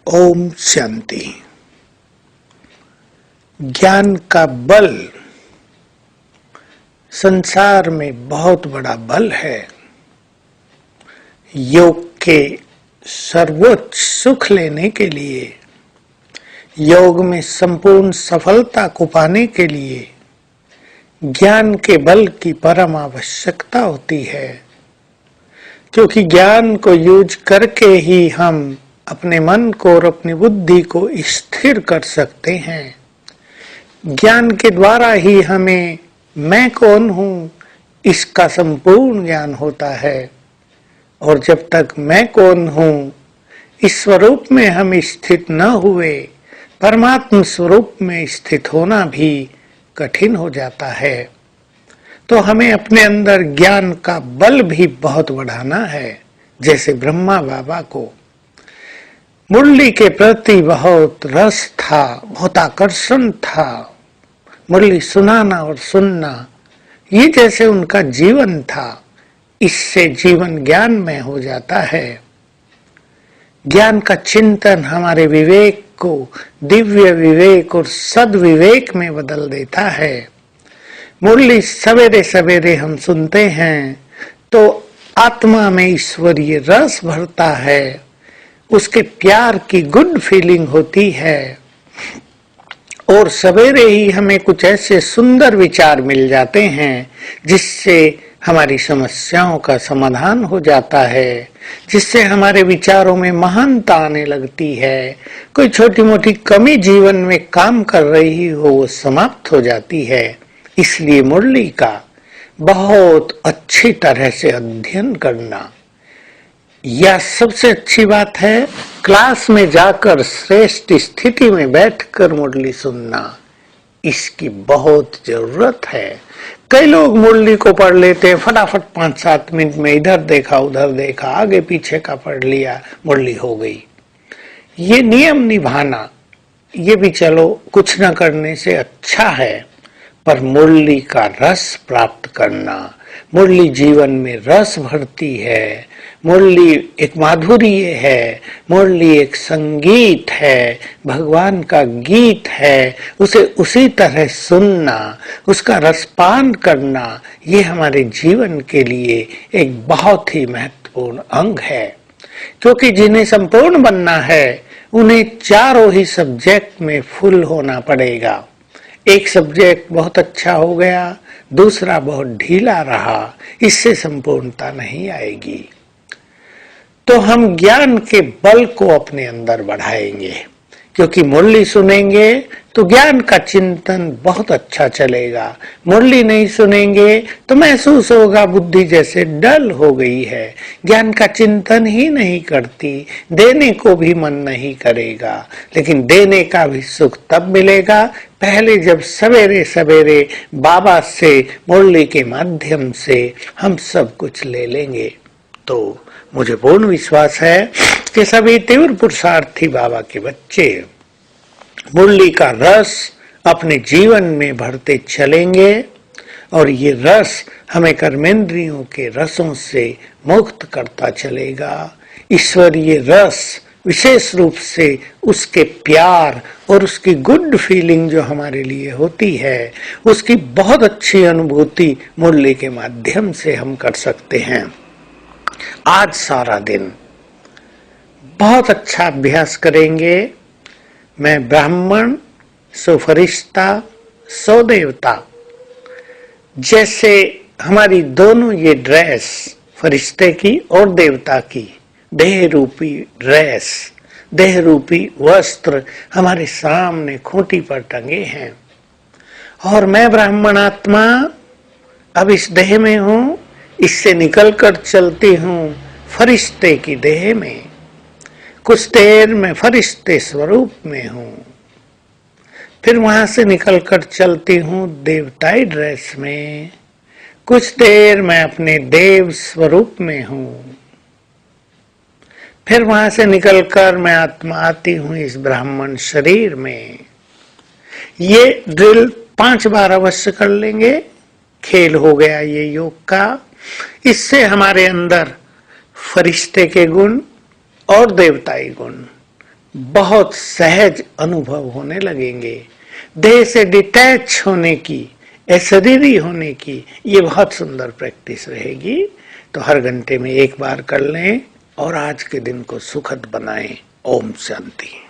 ओम शांति। ज्ञान का बल संसार में बहुत बड़ा बल है। योग के सर्वोच्च सुख लेने के लिए, योग में संपूर्ण सफलता को पाने के लिए ज्ञान के बल की परम आवश्यकता होती है, क्योंकि ज्ञान को यूज करके ही हम अपने मन को और अपनी बुद्धि को स्थिर कर सकते हैं। ज्ञान के द्वारा ही हमें मैं कौन हूँ इसका संपूर्ण ज्ञान होता है, और जब तक मैं कौन हूँ इस स्वरूप में हम स्थित न हुए, परमात्म स्वरूप में स्थित होना भी कठिन हो जाता है। तो हमें अपने अंदर ज्ञान का बल भी बहुत बढ़ाना है। जैसे ब्रह्मा बाबा को मुरली के प्रति बहुत रस था, बहुत आकर्षण था। मुरली सुनाना और सुनना ये जैसे उनका जीवन था। इससे जीवन ज्ञान में हो जाता है। ज्ञान का चिंतन हमारे विवेक को दिव्य विवेक और सद्विवेक में बदल देता है। मुरली सवेरे सवेरे हम सुनते हैं तो आत्मा में ईश्वरीय रस भरता है, उसके प्यार की गुड फीलिंग होती है, और सवेरे ही हमें कुछ ऐसे सुंदर विचार मिल जाते हैं जिससे हमारी समस्याओं का समाधान हो जाता है, जिससे हमारे विचारों में महानता आने लगती है। कोई छोटी मोटी कमी जीवन में काम कर रही हो वो समाप्त हो जाती है। इसलिए मुरली का बहुत अच्छी तरह से अध्ययन करना यह सबसे अच्छी बात है। क्लास में जाकर श्रेष्ठ स्थिति में बैठकर मुरली सुनना, इसकी बहुत जरूरत है। कई लोग मुरली को पढ़ लेते हैं, फटाफट 5-7 मिनट में इधर देखा उधर देखा, आगे पीछे का पढ़ लिया, मुरली हो गई। ये नियम निभाना ये भी चलो कुछ न करने से अच्छा है, पर मुरली का रस प्राप्त करना, मुरली जीवन में रस भरती है। मुरली एक माधुर्य है, मुरली एक संगीत है, भगवान का गीत है। उसे उसी तरह सुनना, उसका रसपान करना, ये हमारे जीवन के लिए एक बहुत ही महत्वपूर्ण अंग है। क्योंकि जिन्हें संपूर्ण बनना है उन्हें चारों ही सब्जेक्ट में फुल होना पड़ेगा। एक सब्जेक्ट बहुत अच्छा हो गया, दूसरा बहुत ढीला रहा, इससे संपूर्णता नहीं आएगी। तो हम ज्ञान के बल को अपने अंदर बढ़ाएंगे, क्योंकि मुरली सुनेंगे तो ज्ञान का चिंतन बहुत अच्छा चलेगा। मुरली नहीं सुनेंगे तो महसूस होगा बुद्धि जैसे डल हो गई है, ज्ञान का चिंतन ही नहीं करती, देने को भी मन नहीं करेगा। लेकिन देने का भी सुख तब मिलेगा पहले जब सवेरे सवेरे बाबा से मुरली के माध्यम से हम सब कुछ ले लेंगे। तो मुझे पूर्ण विश्वास है कि सभी तीव्र पुरुषार्थी बाबा के बच्चे मुरली का रस अपने जीवन में भरते चलेंगे, और ये रस हमें कर्मेंद्रियों के रसों से मुक्त करता चलेगा। ईश्वरीय रस विशेष रूप से उसके प्यार और उसकी गुड फीलिंग जो हमारे लिए होती है, उसकी बहुत अच्छी अनुभूति मुरली के माध्यम से हम कर सकते हैं। आज सारा दिन बहुत अच्छा अभ्यास करेंगे। मैं ब्राह्मण, सो फरिश्ता, सो देवता, जैसे हमारी दोनों ये ड्रेस फरिश्ते की और देवता की देह रूपी ड्रेस, देह रूपी वस्त्र हमारे सामने खूंटी पर टंगे हैं, और मैं ब्राह्मण आत्मा अब इस देह में हूँ, इससे निकलकर चलती हूँ फरिश्ते की देह में। कुछ देर मैं फरिश्ते स्वरूप में हूँ, फिर वहां से निकलकर चलती हूँ देवताई ड्रेस में। कुछ देर मैं अपने देव स्वरूप में हूँ, फिर वहां से निकलकर मैं आत्मा आती हूँ इस ब्राह्मण शरीर में। ये ड्रिल 5 बार अवश्य कर लेंगे। खेल हो गया ये योग का। इससे हमारे अंदर फरिश्ते के गुण और देवताई गुण बहुत सहज अनुभव होने लगेंगे। देह से डिटैच होने की, अशरीरी होने की ये बहुत सुंदर प्रैक्टिस रहेगी। तो हर घंटे में एक बार कर लें और आज के दिन को सुखद बनाएं। ओम शांति।